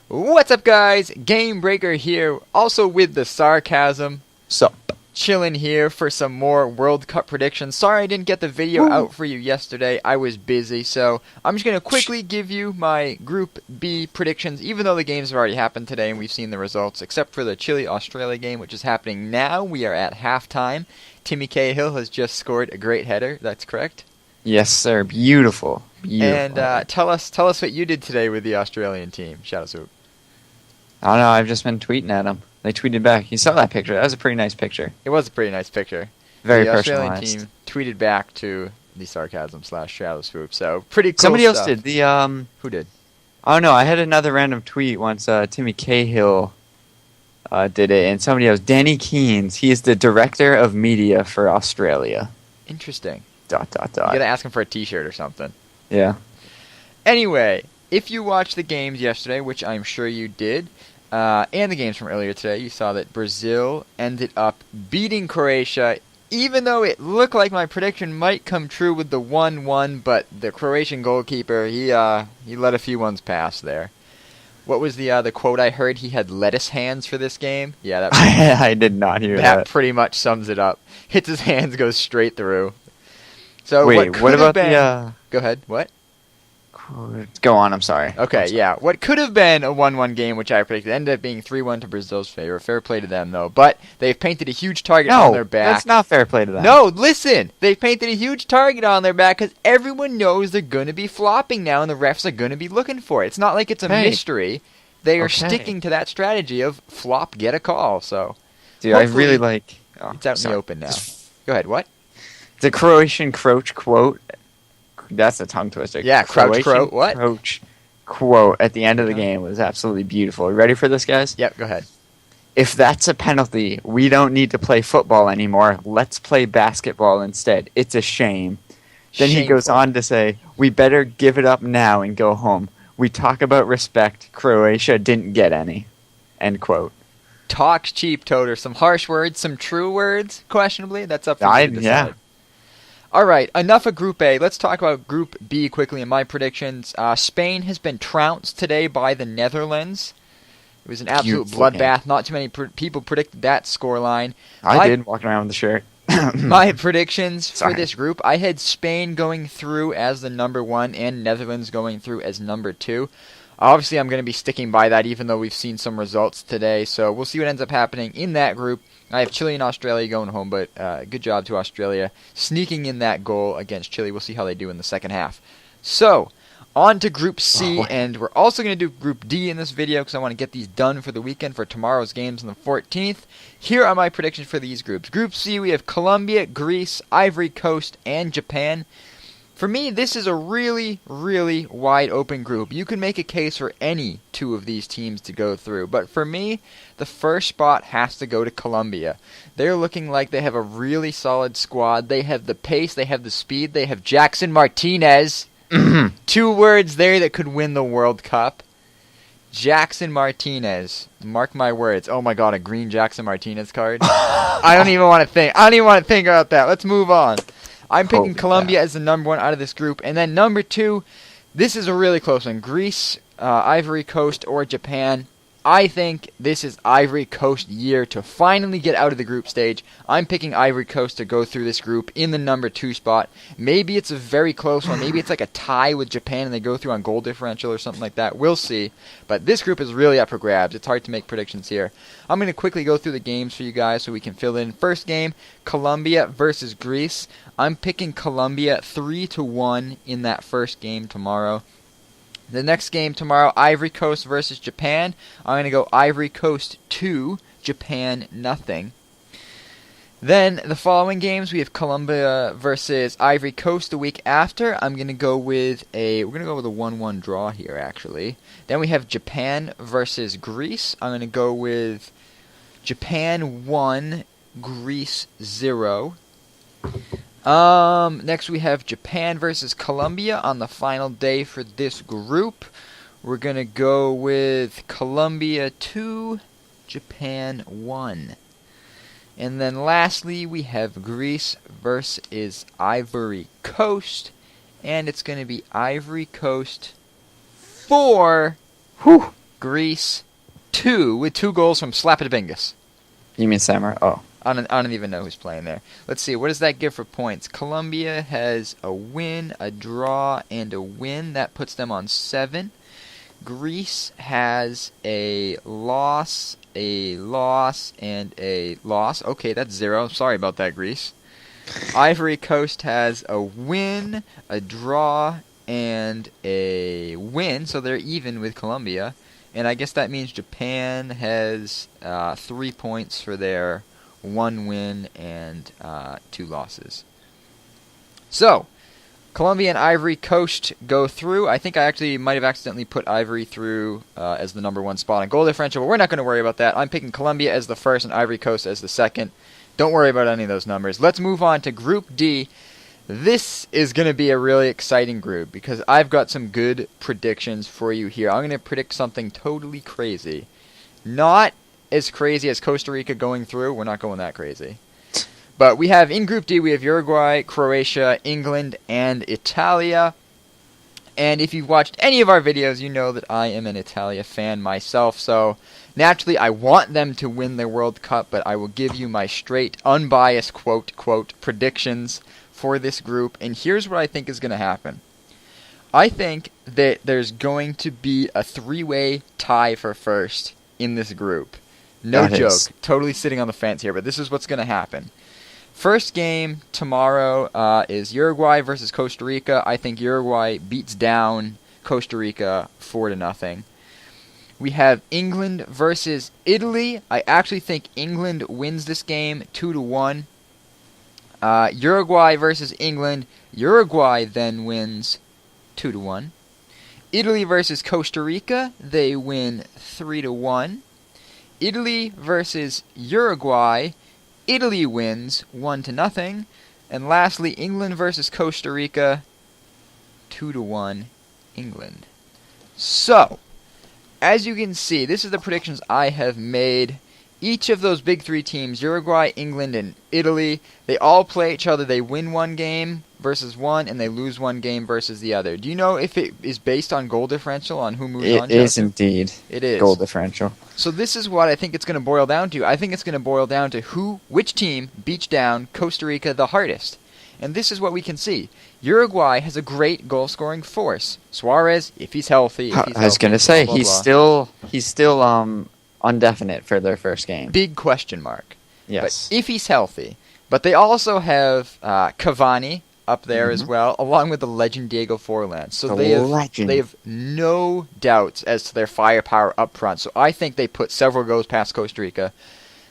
What's up, guys? Game Breaker here, also with the sarcasm. Sup? Chilling here for some more World Cup predictions. Sorry I didn't get the video out for you yesterday. I was busy, so I'm just going to quickly give you my Group B predictions, even though the games have already happened today and we've seen the results, except for the Chile-Australia game, which is happening now. We are at halftime. Timmy Cahill has just scored a great header. That's correct? Yes, sir. Beautiful. And tell us what you did today with the Australian team, Shadowswoop. I don't know. I've just been tweeting at them. They tweeted back. You saw that picture. That was a pretty nice picture. It was a pretty nice picture. Very the personalized. The Australian team tweeted back to the sarcasm/Shadowswoop. So pretty cool Somebody else stuff. did. Who did? Oh no, I had another random tweet once. Timmy Cahill did it, and somebody else. Danny Keynes. He is the director of media for Australia. Interesting. ... You You gotta ask him for a T-shirt or something. Yeah. Anyway, if you watched the games yesterday, which I'm sure you did, and the games from earlier today, you saw that Brazil ended up beating Croatia, even though it looked like my prediction might come true with the 1-1, but the Croatian goalkeeper, he let a few ones pass there. What was the quote I heard? He had lettuce hands for this game? Yeah, that I did not hear that. that pretty much sums it up. Hits his hands, goes straight through. So Wait, what about the... Go ahead, what? Go on, I'm sorry. Okay, I'm sorry. yeah. What could have been a 1-1 game, which I predicted, ended up being 3-1 to Brazil's favor. Fair play to them, though. But they've painted a huge target on their back. That's not fair play to them. No, listen! They've painted a huge target on their back because everyone knows they're going to be flopping now and the refs are going to be looking for it. It's not like it's a mystery. They are sticking to that strategy of flop, get a call. So, Dude, I really like... Oh, it's out in the open now. Go ahead, what? The Croatian Croach quote... That's a tongue twister. Yeah, Crouch Croat, what? Croach quote at the end of the game was absolutely beautiful. You ready for this, guys? Yep, go ahead. If that's a penalty, we don't need to play football anymore. Let's play basketball instead. It's a shame. Then he goes on to say, we better give it up now and go home. We talk about respect. Croatia didn't get any. End quote. Talks cheap, Toter. Some harsh words, some true words, questionably. That's up for you to decide. Yeah. Alright, enough of Group A. Let's talk about Group B quickly in my predictions. Spain has been trounced today by the Netherlands. It was an absolute bloodbath. Not too many people predicted that scoreline. I did, walking around with the shirt. My predictions for this group, I had Spain going through as the number 1 and Netherlands going through as number 2. Obviously, I'm going to be sticking by that even though we've seen some results today. So we'll see what ends up happening in that group. I have Chile and Australia going home, but good job to Australia sneaking in that goal against Chile. We'll see how they do in the second half. So, on to Group C, and we're also going to do Group D in this video because I want to get these done for the weekend for tomorrow's games on the 14th. Here are my predictions for these groups. Group C, we have Colombia, Greece, Ivory Coast, and Japan. For me, this is a really, really wide open group. You can make a case for any two of these teams to go through. But for me, the first spot has to go to Colombia. They're looking like they have a really solid squad. They have the pace, they have the speed, they have Jackson Martinez. 2 words there that could win the World Cup. Jackson Martinez. Mark my words. Oh my god, a green Jackson Martinez card. I don't even want to think about that. Let's move on. I'm picking Colombia as the number 1 out of this group. And then number 2, this is a really close one. Greece, Ivory Coast, or Japan. I think this is Ivory Coast year to finally get out of the group stage. I'm picking Ivory Coast to go through this group in the number 2 spot. Maybe it's a very close one. Maybe it's like a tie with Japan and they go through on goal differential or something like that. We'll see. But this group is really up for grabs. It's hard to make predictions here. I'm going to quickly go through the games for you guys so we can fill in. First game, Colombia versus Greece. I'm picking Colombia 3-1 in that first game tomorrow. The next game tomorrow, Ivory Coast versus Japan. I'm going to go Ivory Coast 2, Japan nothing. Then the following games, we have Colombia versus Ivory Coast the week after. We're going to go with a 1-1 draw here actually. Then we have Japan versus Greece. I'm going to go with Japan 1, Greece 0. Next we have Japan versus Colombia on the final day for this group. We're going to go with Colombia 2, Japan 1. And then lastly, we have Greece versus Ivory Coast. And it's going to be Ivory Coast 4, Greece 2 with 2 goals from Slapidabingus. You mean Samurai? Oh. I don't even know who's playing there. Let's see, what does that give for points? Colombia has a win, a draw, and a win. That puts them on 7. Greece has a loss, and a loss. Okay, that's 0. Sorry about that, Greece. Ivory Coast has a win, a draw, and a win, so they're even with Colombia. And I guess that means Japan has 3 points for their 1 win and 2 losses. So, Colombia and Ivory Coast go through. I think I actually might have accidentally put Ivory through as the number 1 spot on goal differential, but we're not going to worry about that. I'm picking Colombia as the first and Ivory Coast as the second. Don't worry about any of those numbers. Let's move on to Group D. This is going to be a really exciting group because I've got some good predictions for you here. I'm going to predict something totally crazy. Not as crazy as Costa Rica going through. We're not going that crazy. But we have in Group D, we have Uruguay, Croatia, England, and Italia. And if you've watched any of our videos, you know that I am an Italia fan myself. So naturally, I want them to win the World Cup, but I will give you my straight, unbiased, quote, predictions for this group. And here's what I think is going to happen. I think that there's going to be a 3-way tie for first in this group. No joke. Totally sitting on the fence here, but this is what's going to happen. First game tomorrow is Uruguay versus Costa Rica. I think Uruguay beats down Costa Rica 4-0. We have England versus Italy. I actually think England wins this game 2-1. Uruguay versus England. Uruguay then wins 2-1. Italy versus Costa Rica. They win 3-1. Italy versus Uruguay. Italy wins 1-0. And lastly, England versus Costa Rica. 2-1 England. So, as you can see, this is the predictions I have made. Each of those big 3 teams, Uruguay, England, and Italy, they all play each other. They win 1 game versus 1, and they lose 1 game versus the other. Do you know if it is based on goal differential, on who moves on? It is indeed. It is. Goal differential. So this is what I think it's going to boil down to. I think it's going to boil down to which team beats down Costa Rica the hardest. And this is what we can see. Uruguay has a great goal-scoring force. Suarez, if he's healthy. I was going to say, blah, blah, blah. he's still undefinite for their first game. Big question mark. Yes. But if he's healthy. But they also have Cavani up there as well, along with the legend Diego Forlan. So they have no doubts as to their firepower up front. So I think they put several goals past Costa Rica.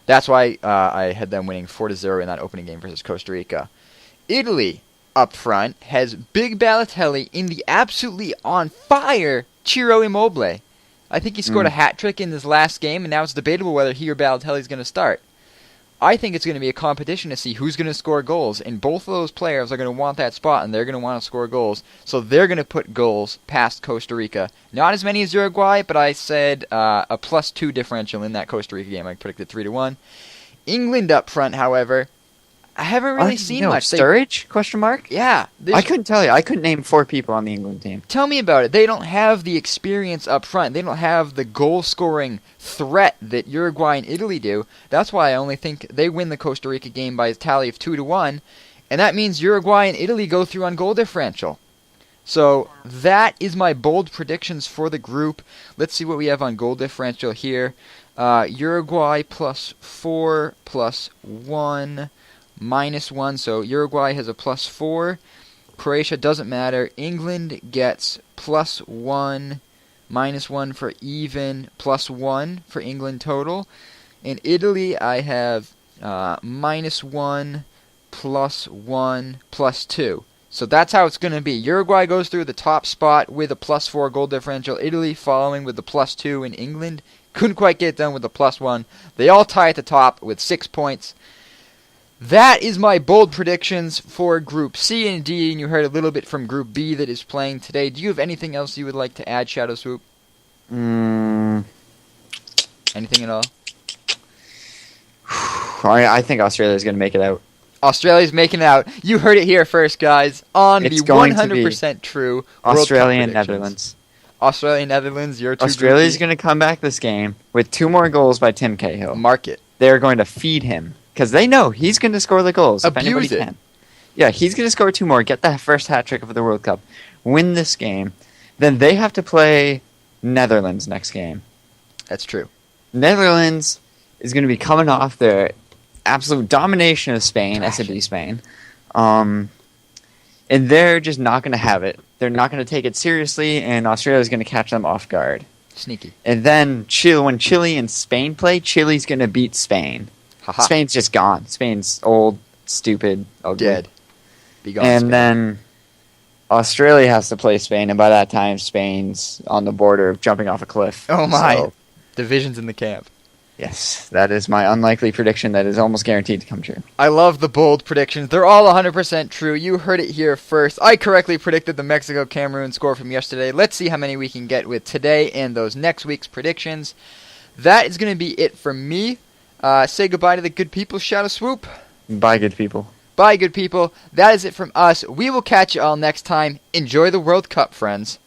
That's why I had them winning 4-0 in that opening game versus Costa Rica. Italy up front has Big Balotelli in the absolutely on fire Ciro Immobile. I think he scored a hat-trick in his last game, and now it's debatable whether he or Balotelli is going to start. I think it's going to be a competition to see who's going to score goals, and both of those players are going to want that spot, and they're going to want to score goals, so they're going to put goals past Costa Rica. Not as many as Uruguay, but I said a +2 differential in that Costa Rica game. I predicted 3-1. England up front, however, I haven't really seen much. Sturridge? Question mark? Yeah. I couldn't tell you. I couldn't name 4 people on the England team. Tell me about it. They don't have the experience up front. They don't have the goal-scoring threat that Uruguay and Italy do. That's why I only think they win the Costa Rica game by a tally of 2-1. And that means Uruguay and Italy go through on goal differential. So that is my bold predictions for the group. Let's see what we have on goal differential here. Uruguay +4, +1... -1, so Uruguay has a +4. Croatia doesn't matter. England gets +1, -1 for even, +1 for England total. In Italy, I have -1, +1, +2. So that's how it's going to be. Uruguay goes through the top spot with a +4 goal differential. Italy following with the +2, and England couldn't quite get done with the +1. They all tie at the top with 6 points. That is my bold predictions for Group C and D, and you heard a little bit from Group B that is playing today. Do you have anything else you would like to add, Shadowswoop? Anything at all? I think Australia's going to make it out. Australia's making it out. You heard it here first, guys. On the 100% true Australia and Netherlands. Australia, Netherlands, your two. Australia's going to come back this game with 2 more goals by Tim Cahill. Mark it. They're going to feed him because they know he's going to score the goals. Abuse if anybody it. Can. Yeah, he's going to score 2 more, get that first hat trick of the World Cup, win this game. Then they have to play Netherlands next game. That's true. Netherlands is going to be coming off their absolute domination of Spain, SMD Spain. And they're just not going to have it. They're not going to take it seriously, and Australia's going to catch them off guard. Sneaky. And then when Chile and Spain play, Chile's going to beat Spain. Ha-ha. Spain's just gone. Spain's old, stupid, ugly. Dead. Be gone, And Spain. then Australia has to play Spain, and by that time, Spain's on the border of jumping off a cliff. Oh my. So, Divisions in the camp. yes, that is my unlikely prediction that is almost guaranteed to come true. I love the bold predictions. They're all 100% true. You heard it here first. I correctly predicted the Mexico-Cameroon score from yesterday. Let's see how many we can get with today and those next week's predictions. That is going to be it from me. Say goodbye to the good people. Shadowswoop. Bye, good people. Bye, good people. That is it from us. We will catch you all next time. Enjoy the World Cup, friends.